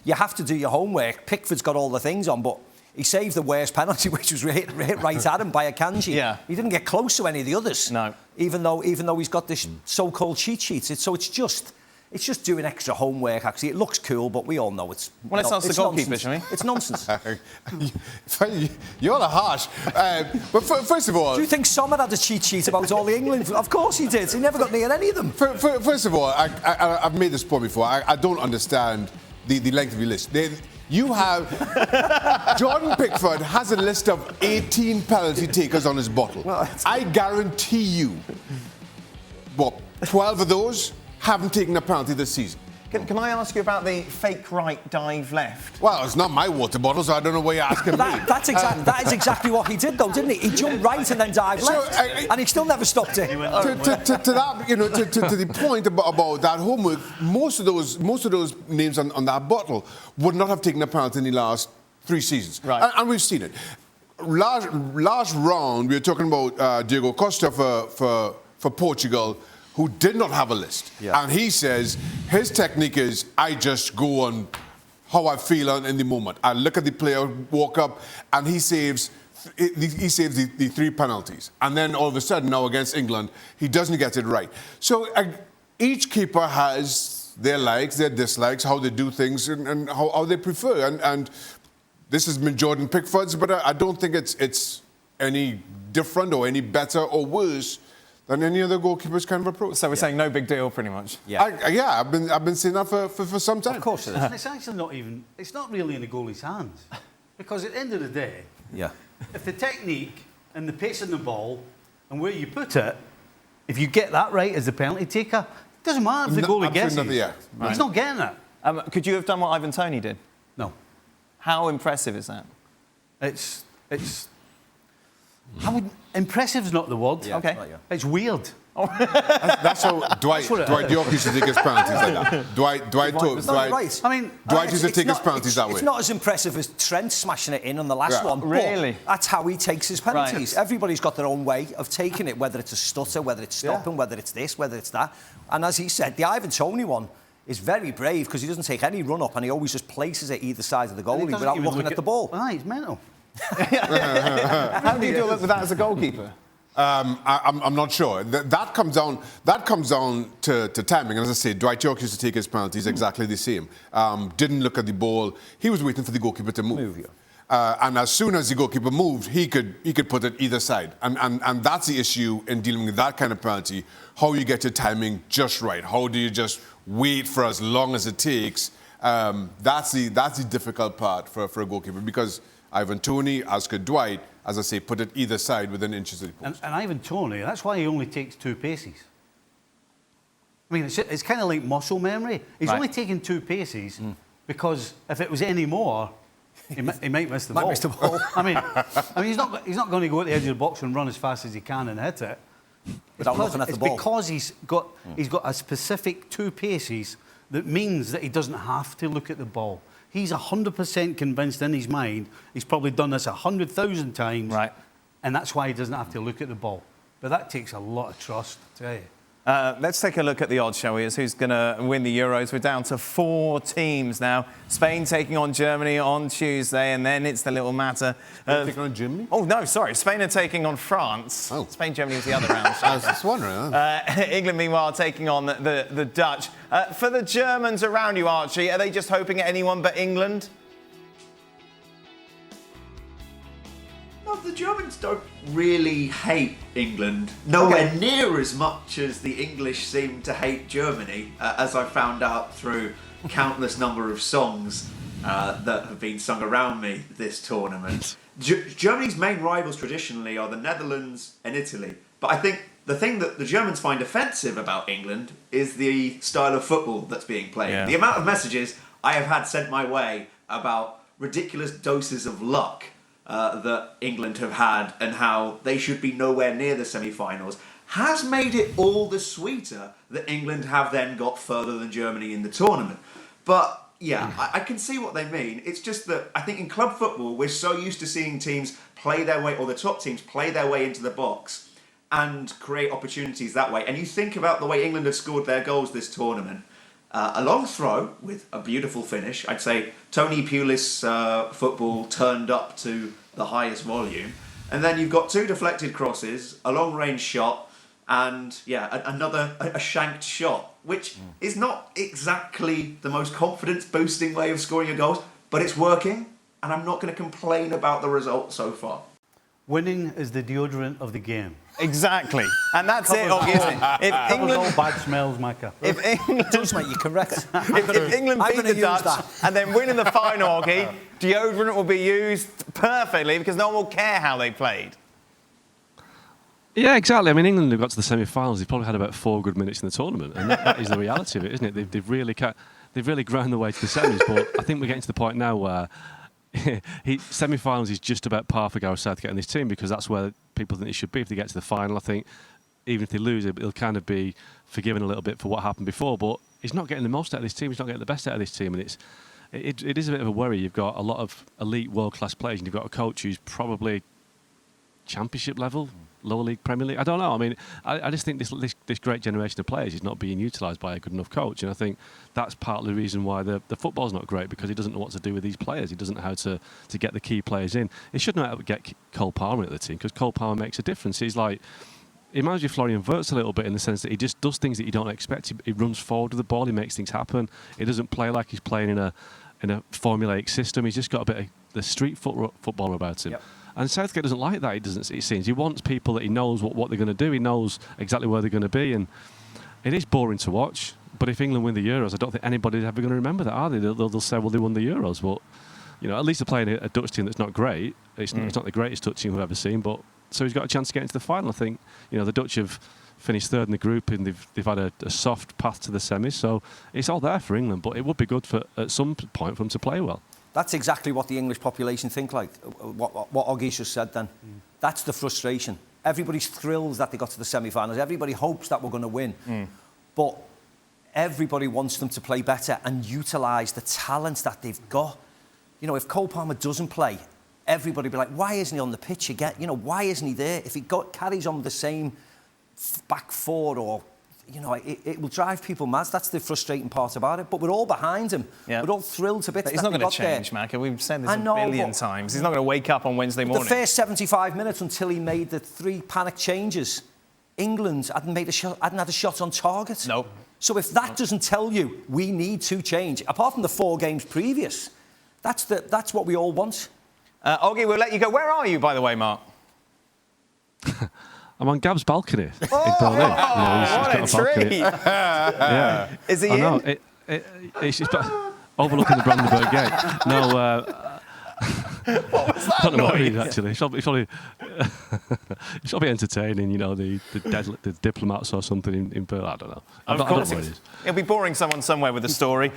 you have to do your homework. Pickford's got all the things on, but he saved the worst penalty, which was hit right at him by a Kanji. Yeah. He didn't get close to any of the others. No. Even though he's got this so-called cheat sheet. It's just doing extra homework, actually. It looks cool, but we all know it's... Well, let's ask the goalkeeper, shall we? It's nonsense. You're harsh. But first of all... Do you think Sommer had a cheat sheet about all the England... Of course he did. He never got near any of them. First of all, I've made this point before. I don't understand the length of your list. You have... Jordan Pickford has a list of 18 penalty takers on his bottle. Well, I guarantee you, 12 of those haven't taken a penalty this season. Can I ask you about the fake right dive left? Well, it's not my water bottle, so I don't know why you're asking me. That is exactly what he did, though, didn't he? He jumped right and then dived left, and he still never stopped it. To that, to the point about that homework, most of those names on that bottle would not have taken a penalty in the last 3 seasons, right? And we've seen it. Last round, we were talking about Diego Costa for Portugal, who did not have a list. Yeah. And he says his technique is, I just go on how I feel in the moment. I look at the player, walk up, and he saves the 3 penalties. And then all of a sudden, now against England, he doesn't get it right. So each keeper has their likes, their dislikes, how they do things, and how they prefer. And this has been Jordan Pickford's, but I don't think it's any different or any better or worse than any other goalkeeper's kind of approach. So we're saying no big deal, pretty much. Yeah, I've been saying that for some time. Of course it is. And it's actually not even... It's not really in the goalie's hands. Because at the end of the day, if the technique and the pace of the ball and where you put it, if you get that right as the penalty taker, it doesn't matter if the goalie gets it. He's not getting it. Could you have done what Ivan Toney did? No. How impressive is that? Impressive's not the word. Yeah, okay. It's weird. That's how Dwight York used to take his penalties like that. Dwight used to take his penalties that way. It's not as impressive as Trent smashing it in on the last one. Really? But that's how he takes his penalties. Right. Everybody's got their own way of taking it, whether it's a stutter, whether it's stopping, whether it's this, whether it's that. And as he said, the Ivan Toney one is very brave because he doesn't take any run-up and he always just places it either side of the goalie without looking at the ball. He's mental. How do you deal with that as a goalkeeper? I'm not sure. That comes down to timing. And as I say, Dwight York used to take his penalties exactly the same. Didn't look at the ball. He was waiting for the goalkeeper to move. And as soon as the goalkeeper moved, he could put it either side. And that's the issue in dealing with that kind of penalty. How you get your timing just right. How do you just wait for as long as it takes? That's the difficult part for a goalkeeper, because Ivan Toney, as could Dwight, as I say, put it either side within inches of the post. And Ivan Toney, that's why he only takes 2 paces. I mean, it's kind of like muscle memory. He's only taking 2 paces because if it was any more, he might miss the ball. I mean, he's not going to go at the edge of the box and run as fast as he can and hit it. Without looking at the ball. It's because he's got a specific 2 paces that means that he doesn't have to look at the ball. He's 100% convinced in his mind he's probably done this 100,000 times, right? And that's why he doesn't have to look at the ball. But that takes a lot of trust, I tell you. Let's take a look at the odds, shall we, as who's going to win the Euros. We're down to 4 teams now. Spain taking on Germany on Tuesday, and then it's the little matter. Taking on Germany? Oh, no, sorry. Spain are taking on France. Oh. Spain, Germany was the other round. I was just wondering. England, meanwhile, taking on the Dutch. For the Germans around you, Archie, are they just hoping at anyone but England? The Germans don't really hate England, nowhere near as much as the English seem to hate Germany, as I found out through countless number of songs that have been sung around me this tournament. Germany's main rivals traditionally are the Netherlands and Italy, but I think the thing that the Germans find offensive about England is the style of football that's being played. Yeah. The amount of messages I have had sent my way about ridiculous doses of luck that England have had and how they should be nowhere near the semi-finals has made it all the sweeter that England have then got further than Germany in the tournament. But yeah, I can see what they mean. It's just that I think in club football we're so used to seeing teams play their way, or the top teams play their way into the box and create opportunities that way. And you think about the way England have scored their goals this tournament. A long throw with a beautiful finish. I'd say Tony Pulis football turned up to the highest volume. And then you've got 2 deflected crosses, a long-range shot, and a shanked shot, which is not exactly the most confidence-boosting way of scoring your goals, but it's working, and I'm not going to complain about the result so far. Winning is the deodorant of the game. Exactly. And that's it, Oggy, isn't it? If England all bad smells, Micah. If England, Does, mate, you're correct. if England beat the Dutch and then win in the final, Oggy, deodorant will be used perfectly because no one will care how they played. Yeah, exactly. I mean, England have got to the semi-finals. They've probably had about 4 good minutes in the tournament, and that is the reality of it, isn't it? They've really ground the way to the semis. But I think we're getting to the point now where semi-finals is just about par for Gareth Southgate and this team, because that's where people think they should be if they get to the final. I think even if they lose, it'll kind of be forgiven a little bit for what happened before. But he's not getting the most out of this team. He's not getting the best out of this team, and it is a bit of a worry. You've got a lot of elite world-class players, and you've got a coach who's probably championship level, lower league, Premier League. I don't know. I mean, I just think this great generation of players is not being utilised by a good enough coach, and I think that's partly the reason why the football's not great, because he doesn't know what to do with these players. He doesn't know how to get the key players in. He should know how to get Cole Palmer into the team, because Cole Palmer makes a difference. He's like, he reminds you of Florian Wirtz a little bit in the sense that he just does things that you don't expect. He runs forward with the ball. He makes things happen. He doesn't play like he's playing in a formulaic system. He's just got a bit of the street footballer about him. Yep. And Southgate doesn't like that. It seems he wants people that he knows what they're going to do. He knows exactly where they're going to be, and it is boring to watch. But if England win the Euros, I don't think anybody's ever going to remember that, are they? They'll say, well, they won the Euros. But at least they're playing a Dutch team that's not great. It's not the greatest Dutch team we've ever seen. But so he's got a chance to get into the final. I think the Dutch have finished 3rd in the group, and they've had a soft path to the semis. So it's all there for England. But it would be good at some point for them to play well. That's exactly what the English population think like, what Oggy's just said then. That's the frustration. Everybody's thrilled that they got to the semi-finals. Everybody hopes that we're going to win. But everybody wants them to play better and utilise the talents that they've got. If Cole Palmer doesn't play, everybody will be like, why isn't he on the pitch again? Why isn't he there? If he carries on with the same back 4 or... it will drive people mad. That's the frustrating part about it. But we're all behind him. Yep. We're all thrilled to bits. But he's not going to change, Macca. We've said this a billion times. He's not going to wake up on Wednesday morning. The first 75 minutes until he made the 3 panic changes, England hadn't had a shot on target. No. So if that doesn't tell you we need to change, apart from the 4 games previous, that's what we all want. Oggy, we'll let you go. Where are you, by the way, Mark? I'm on Gab's balcony in Berlin. What a treat! Yeah. Is he in? It's just overlooking the Brandenburg Gate. No, what was that I don't know what it is, noise? actually. It's probably entertaining, the diplomats or something in Berlin. I don't know. Of course, it'll be boring someone somewhere with a story.